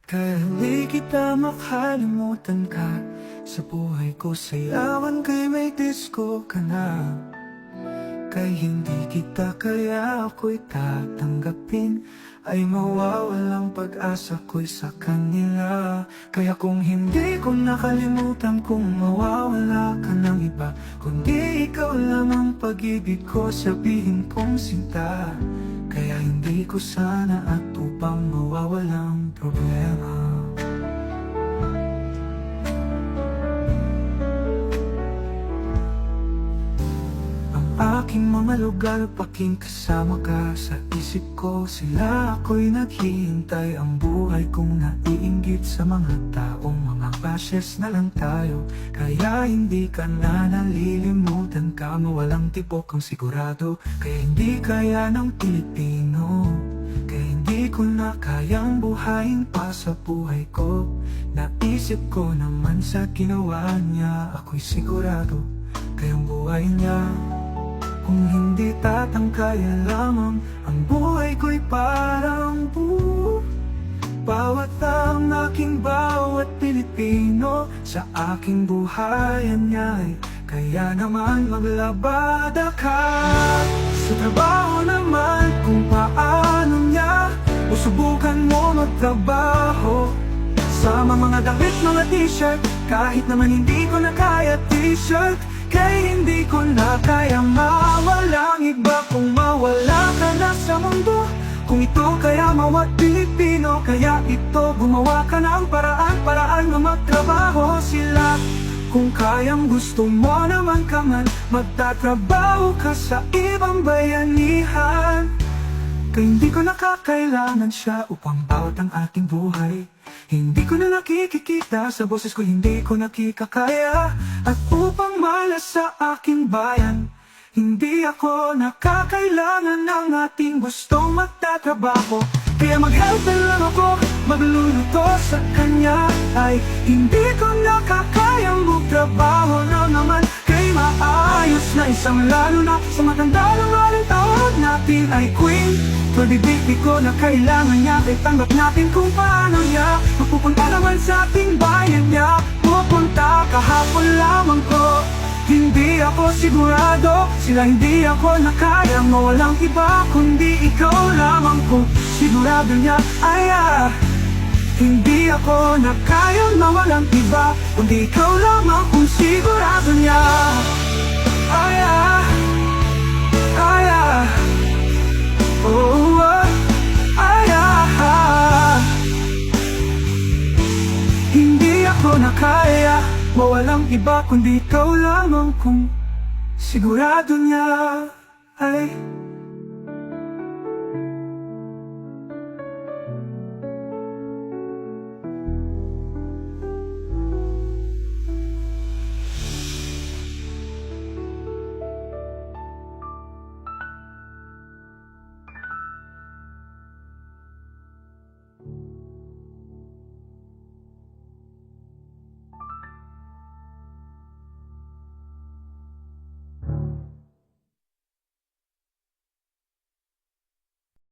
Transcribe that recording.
Kaya hindi kita makalimutan ka sa buhay ko, sayawan kay may disco ka na. Kaya hindi kita, kaya ako'y tatanggapin, ay mawawalang pag-asa ko'y sa kanila. Kaya kung hindi ko nakalimutan, kung mawawala ka ng iba, kundi ikaw lang ang pag-ibig ko, sabihin kong sinta. Kaya hindi ko sana at upang mawawalang problema. Aking mga lugar, paking kasama ka sa isip ko. Sila ako'y naghihintay, ang buhay kong naiinggit sa mga taong mga bashes na lang tayo. Kaya hindi ka na nalilimutan ka, mawalang tibok ang sigurado. Kaya hindi kaya ng Pilipino, kaya hindi ko na kayang buhayin pa sa buhay ko. Naisip ko naman sa ginawa niya, ako'y sigurado kayang buhay niya. Kung hindi tatangkaya lamang, ang buhay ko'y parang buo. Bawat ang aking bawat Pilipino sa aking buhayan niya'y kaya naman maglabada ka. Sa trabaho naman kung paano niya, o subukan mo magtrabaho. Sama mga damit, mga t-shirt, kahit naman hindi ko na kaya t-shirt. Kaya hindi ko na kaya mawalang iba, kung mawala ka na sa mundo. Kung ito kaya mawat Pilipino, kaya ito gumawa ka ng paraan na magtrabaho sila. Kung kayang gusto mo naman ka man, magtatrabaho ka sa ibang bayanihan. Kaya hindi ko nakakailangan siya upang bawat ang ating buhay. Hindi ko na nakikikita sa boses ko, hindi ko nakikakaya. At upang malas sa aking bayan, hindi ako nakakailangan ng ating gustong magtatrabaho. Kaya mag-helper lang ako, magluluto sa kanya. Ay hindi ko nakakayang magtrabaho na naman. Kay maayos na isang lalo na sa matanda ng aling tawag natin ay queen. Pag-ibig ko na kailangan niya, kaya tanggap natin kung paano niya mapupunta naman sa ating bayan niya. Pupunta kahapon lamang ko, hindi ako sigurado. Sila hindi ako nakaya, mawalang iba kundi ikaw lamang kung sigurado niya. Hindi ako nakaya, mawalang iba kundi ikaw lamang kung sigurado niya. Hindi ako nakaya, mawalang iba kundi ikaw lamang kung sigurado niya.